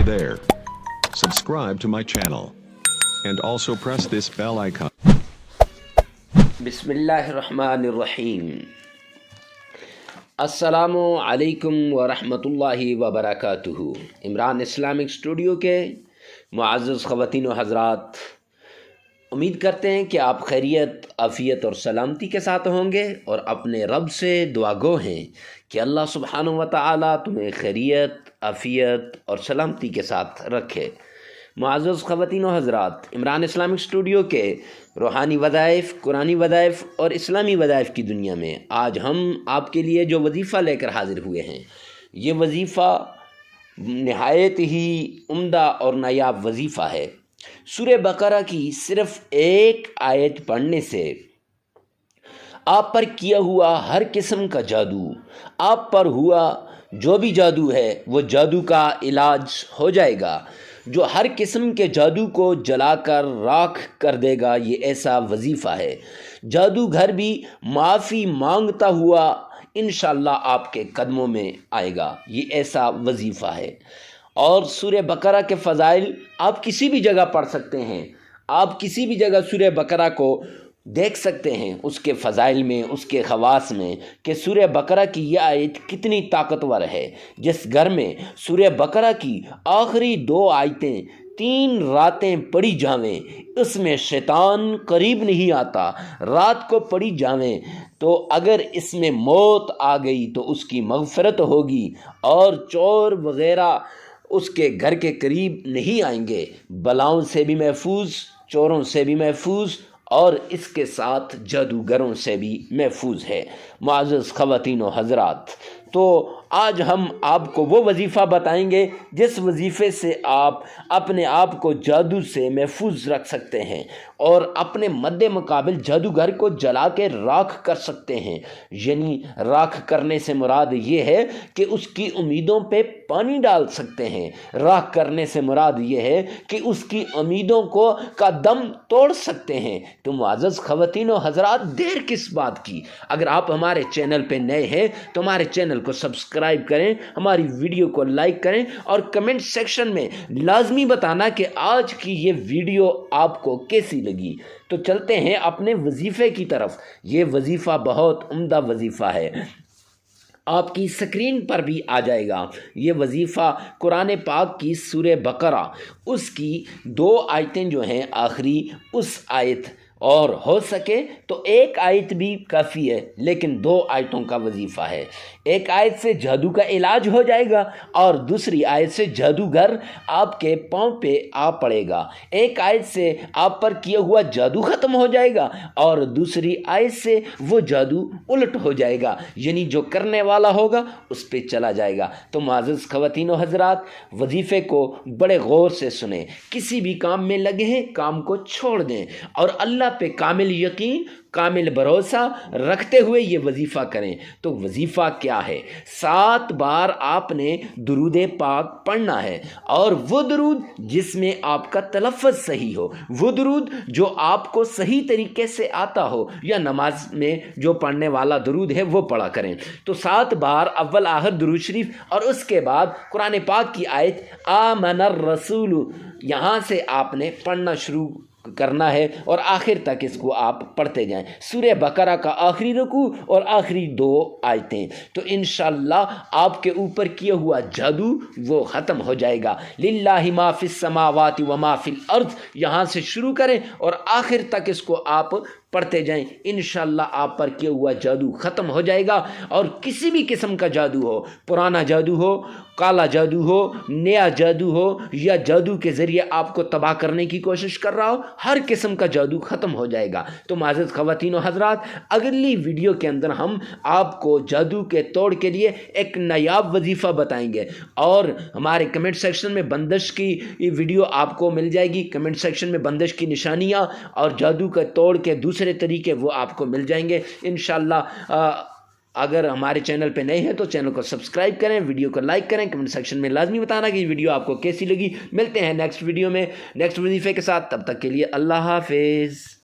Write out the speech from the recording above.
Hey there. Subscribe to my channel. And also press this bell icon. بسم اللہ الرحمن الرحیم۔ السلام علیکم ورحمۃ اللہ وبرکاتہ۔ عمران اسلامک اسٹوڈیو کے معزز خواتین و حضرات، امید کرتے ہیں کہ آپ خیریت، عافیت اور سلامتی کے ساتھ ہوں گے، اور اپنے رب سے دعا گو ہیں کہ اللہ سبحانہ و تعالیٰ تمہیں خیریت، عافیت اور سلامتی کے ساتھ رکھے۔ معزز خواتین و حضرات، عمران اسلامک اسٹوڈیو کے روحانی وظائف، قرآنی وظائف اور اسلامی وظائف کی دنیا میں آج ہم آپ کے لیے جو وظیفہ لے کر حاضر ہوئے ہیں، یہ وظیفہ نہایت ہی عمدہ اور نایاب وظیفہ ہے۔ سورہ بقرہ کی صرف ایک آیت پڑھنے سے آپ پر کیا ہوا ہر قسم کا جادو، آپ پر ہوا جو بھی جادو ہے، وہ جادو کا علاج ہو جائے گا، جو ہر قسم کے جادو کو جلا کر راکھ کر دے گا۔ یہ ایسا وظیفہ ہے۔ جادوگر بھی معافی مانگتا ہوا انشاءاللہ آپ کے قدموں میں آئے گا۔ یہ ایسا وظیفہ ہے۔ اور سورہ بقرہ کے فضائل آپ کسی بھی جگہ پڑھ سکتے ہیں، آپ کسی بھی جگہ سورہ بقرہ کو دیکھ سکتے ہیں، اس کے فضائل میں، اس کے خواص میں، کہ سورہ بقرہ کی یہ آیت کتنی طاقتور ہے۔ جس گھر میں سورہ بقرہ کی آخری 2 آیتیں 3 راتیں پڑھی جاویں، اس میں شیطان قریب نہیں آتا۔ رات کو پڑھی جاویں تو اگر اس میں موت آ گئی تو اس کی مغفرت ہوگی، اور چور وغیرہ اس کے گھر کے قریب نہیں آئیں گے۔ بلاؤں سے بھی محفوظ، چوروں سے بھی محفوظ، اور اس کے ساتھ جادوگروں سے بھی محفوظ ہے۔ معزز خواتین و حضرات، تو آج ہم آپ کو وہ وظیفہ بتائیں گے جس وظیفے سے آپ اپنے آپ کو جادو سے محفوظ رکھ سکتے ہیں، اور اپنے مد مقابل جادوگر کو جلا کے راکھ کر سکتے ہیں۔ یعنی راکھ کرنے سے مراد یہ ہے کہ اس کی امیدوں پہ پانی ڈال سکتے ہیں۔ راکھ کرنے سے مراد یہ ہے کہ اس کی امیدوں کا دم توڑ سکتے ہیں۔ تو معزز خواتین و حضرات، دیر کس بات کی؟ اگر آپ ہمارے چینل پہ نئے ہیں تو ہمارے چینل کو سبسکرائب کریں، ہماری ویڈیو کو لائک کریں، اور کمنٹ سیکشن میں لازمی بتانا کہ آج کی یہ ویڈیو آپ کو کیسی لگی۔ تو چلتے ہیں اپنے وظیفے کی طرف۔ یہ وظیفہ بہت عمدہ وظیفہ ہے، آپ کی سکرین پر بھی آ جائے گا۔ یہ وظیفہ قرآن پاک کی سورہ بقرہ، اس کی 2 آیتیں جو ہیں آخری، اس آیت، اور ہو سکے تو 1 آیت بھی کافی ہے، لیکن 2 آیتوں کا وظیفہ ہے۔ 1 آیت سے جادو کا علاج ہو جائے گا، اور دوسری آیت سے جادوگر آپ کے پاؤں پہ آ پڑے گا۔ 1 آیت سے آپ پر کیا ہوا جادو ختم ہو جائے گا، اور دوسری آیت سے وہ جادو الٹ ہو جائے گا، یعنی جو کرنے والا ہوگا اس پہ چلا جائے گا۔ تو معزز خواتین و حضرات، وظیفے کو بڑے غور سے سنیں۔ کسی بھی کام میں لگے ہیں، کام کو چھوڑ دیں، اور اللہ پہ کامل یقین، کامل بھروسہ رکھتے ہوئے یہ وظیفہ کریں۔ تو وظیفہ کیا ہے؟ 7 بار آپ نے درود پاک پڑھنا ہے، اور وہ درود جس میں آپ کا تلفظ صحیح ہو، وہ درود جو آپ کو صحیح طریقے سے آتا ہو، یا نماز میں جو پڑھنے والا درود ہے وہ پڑھا کریں۔ تو 7 بار اول آخر درود شریف، اور اس کے بعد قرآن پاک کی آیت آمن الرسول، یہاں سے آپ نے پڑھنا شروع کرنا ہے، اور آخر تک اس کو آپ پڑھتے جائیں۔ سورہ بقرہ کا آخری رکوع اور آخری 2 آیتیں، تو انشاءاللہ آپ کے اوپر کیا ہوا جادو وہ ختم ہو جائے گا۔ للہ ما فی السماوات و ما فی الارض، یہاں سے شروع کریں اور آخر تک اس کو آپ پڑھتے جائیں۔ انشاءاللہ آپ پر کیا ہوا جادو ختم ہو جائے گا، اور کسی بھی قسم کا جادو ہو، پرانا جادو ہو، کالا جادو ہو، نیا جادو ہو، یا جادو کے ذریعے آپ کو تباہ کرنے کی کوشش کر رہا ہو، ہر قسم کا جادو ختم ہو جائے گا۔ تو معزز خواتین و حضرات، اگلی ویڈیو کے اندر ہم آپ کو جادو کے توڑ کے لیے ایک نایاب وظیفہ بتائیں گے، اور ہمارے کمنٹ سیکشن میں بندش کی ویڈیو آپ کو مل جائے گی۔ کمنٹ سیکشن میں بندش کی نشانیاں اور جادو کے توڑ کے دوسرے طریقے وہ آپ کو مل جائیں گے انشاءاللہ۔ اگر ہمارے چینل پہ نئے ہیں تو چینل کو سبسکرائب کریں، ویڈیو کو لائک کریں، کمنٹ سیکشن میں لازمی بتانا کہ یہ ویڈیو آپ کو کیسی لگی۔ ملتے ہیں نیکسٹ ویڈیو میں نیکسٹ وظیفے کے ساتھ، تب تک کے لیے اللہ حافظ۔